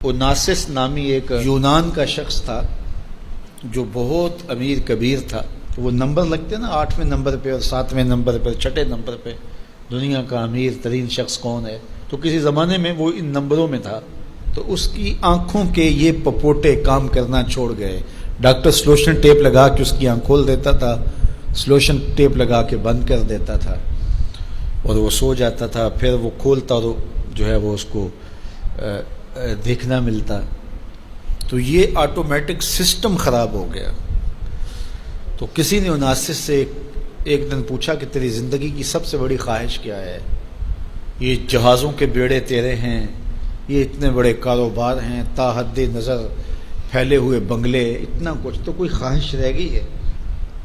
اوناسس نامی ایک یونان کا شخص تھا جو بہت امیر کبیر تھا. وہ نمبر لگتے نا 8ویں نمبر پہ اور 7ویں نمبر پہ 6 نمبر پہ دنیا کا امیر ترین شخص کون ہے, تو کسی زمانے میں وہ ان نمبروں میں تھا. تو اس کی آنکھوں کے یہ پپوٹے کام کرنا چھوڑ گئے. ڈاکٹر سلوشن ٹیپ لگا کے اس کی آنکھ کھول دیتا تھا, سلوشن ٹیپ لگا کے بند کر دیتا تھا اور وہ سو جاتا تھا. پھر وہ کھولتا اور جو ہے وہ اس کو دیکھنا ملتا. تو یہ آٹومیٹک سسٹم خراب ہو گیا. تو کسی نے اوناسس سے ایک دن پوچھا کہ تیری زندگی کی سب سے بڑی خواہش کیا ہے؟ یہ جہازوں کے بیڑے تیرے ہیں, یہ اتنے بڑے کاروبار ہیں, تا حد نظر پھیلے ہوئے بنگلے, اتنا کچھ, تو کوئی خواہش رہ گئی ہے؟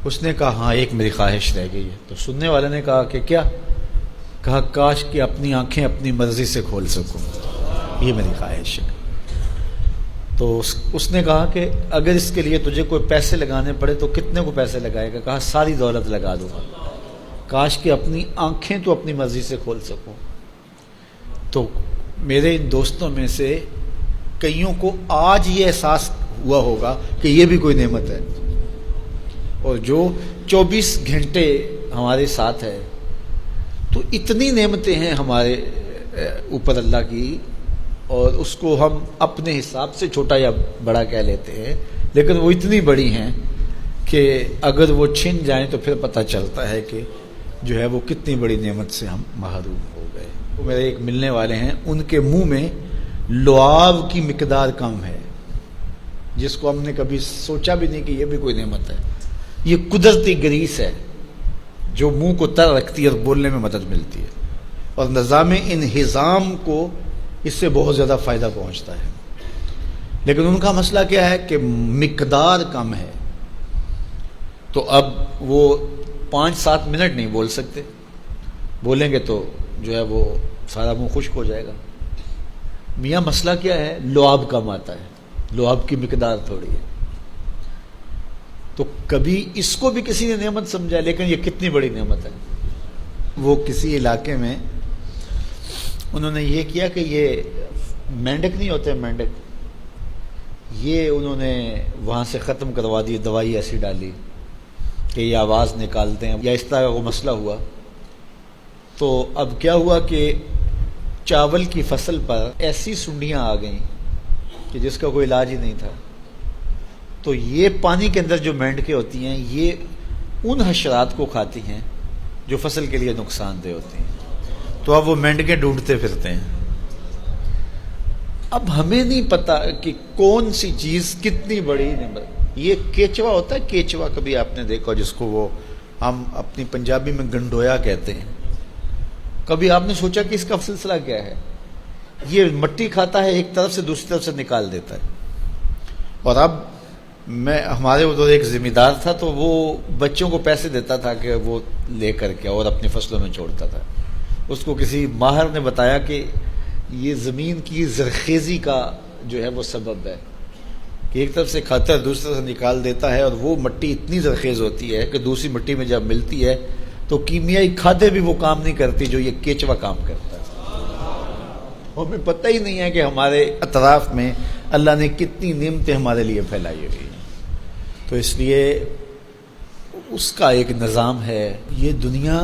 اس نے کہا ہاں ایک میری خواہش رہ گئی ہے. تو سننے والے نے کہا کہ کیا؟ کہا کاش کہ اپنی آنکھیں اپنی مرضی سے کھول سکوں, یہ میری خواہش ہے. تو اس نے کہا کہ اگر اس کے لیے تجھے کوئی پیسے لگانے پڑے تو کتنے کو پیسے لگائے گا؟ کہا ساری دولت لگا دوں گا. کاش کہ اپنی آنکھیں تو اپنی مرضی سے کھول سکوں. تو میرے ان دوستوں میں سے کئیوں کو آج یہ احساس ہوا ہوگا کہ یہ بھی کوئی نعمت ہے, اور جو 24 گھنٹے ہمارے ساتھ ہے. تو اتنی نعمتیں ہیں ہمارے اوپر اللہ کی, اور اس کو ہم اپنے حساب سے چھوٹا یا بڑا کہہ لیتے ہیں, لیکن وہ اتنی بڑی ہیں کہ اگر وہ چھن جائیں تو پھر پتہ چلتا ہے کہ جو ہے وہ کتنی بڑی نعمت سے ہم محروم ہو گئے. وہ میرے ایک ملنے والے ہیں, ان کے منہ میں لعاب کی مقدار کم ہے, جس کو ہم نے کبھی سوچا بھی نہیں کہ یہ بھی کوئی نعمت ہے. یہ قدرتی گریس ہے جو منہ کو تر رکھتی ہے اور بولنے میں مدد ملتی ہے, اور نظام انہضام کو اس سے بہت زیادہ فائدہ پہنچتا ہے. لیکن ان کا مسئلہ کیا ہے کہ مقدار کم ہے. تو اب وہ 5-7 منٹ نہیں بول سکتے, بولیں گے تو جو ہے وہ سارا منہ خشک ہو جائے گا. میاں مسئلہ کیا ہے؟ لعاب کم آتا ہے, لعاب کی مقدار تھوڑی ہے. تو کبھی اس کو بھی کسی نے نعمت سمجھا, لیکن یہ کتنی بڑی نعمت ہے. وہ کسی علاقے میں انہوں نے یہ کیا کہ یہ مینڈک نہیں ہوتے, مینڈک, یہ انہوں نے وہاں سے ختم کروا دی, دوائی ایسی ڈالی کہ یہ آواز نکالتے ہیں یا اس طرح کا وہ مسئلہ ہوا. تو اب کیا ہوا کہ چاول کی فصل پر ایسی سنڈیاں آ گئیں کہ جس کا کوئی علاج ہی نہیں تھا. تو یہ پانی کے اندر جو مینڈکیں ہوتی ہیں یہ ان حشرات کو کھاتی ہیں جو فصل کے لیے نقصان دہ ہوتی ہیں. تو اب وہ مینڈکیں ڈھونڈتے پھرتے ہیں. اب ہمیں نہیں پتا کہ کون سی چیز کتنی بڑی نعمت. یہ کیچوا ہوتا ہے, کیچوا کبھی آپ نے دیکھا جس کو وہ ہم اپنی پنجابی میں گنڈویا کہتے ہیں. کبھی آپ نے سوچا کہ اس کا سلسلہ کیا ہے؟ یہ مٹی کھاتا ہے, ایک طرف سے دوسری طرف سے نکال دیتا ہے. اور اب ہمارے ادھر ایک ذمہ دار تھا, تو وہ بچوں کو پیسے دیتا تھا کہ وہ لے کر کے اور اپنی فصلوں میں چھوڑتا تھا. اس کو کسی ماہر نے بتایا کہ یہ زمین کی زرخیزی کا جو ہے وہ سبب ہے, کہ ایک طرف سے کھاتا ہے دوسری طرف سے نکال دیتا ہے, اور وہ مٹی اتنی زرخیز ہوتی ہے کہ دوسری مٹی میں جب ملتی ہے تو کیمیائی کھادیں بھی وہ کام نہیں کرتی جو یہ کیچوا کام کرتا ہے. ہمیں پتہ ہی نہیں ہے کہ ہمارے اطراف میں اللہ نے کتنی نعمتیں ہمارے لیے پھیلائی ہوئی ہیں. تو اس لیے اس کا ایک نظام ہے. یہ دنیا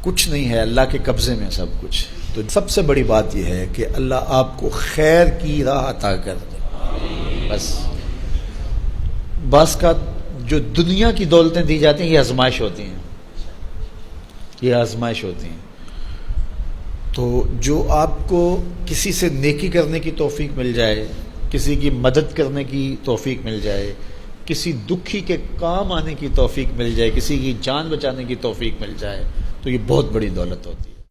کچھ نہیں ہے, اللہ کے قبضے میں سب کچھ. تو سب سے بڑی بات یہ ہے کہ اللہ آپ کو خیر کی راہ عطا کر دے. بس بعض کا جو دنیا کی دولتیں دی جاتی ہیں یہ آزمائش ہوتی ہیں, یہ آزمائش ہوتی ہیں. تو جو آپ کو کسی سے نیکی کرنے کی توفیق مل جائے, کسی کی مدد کرنے کی توفیق مل جائے, کسی دکھی کے کام آنے کی توفیق مل جائے, کسی کی جان بچانے کی توفیق مل جائے, تو یہ بہت بڑی دولت ہوتی ہے.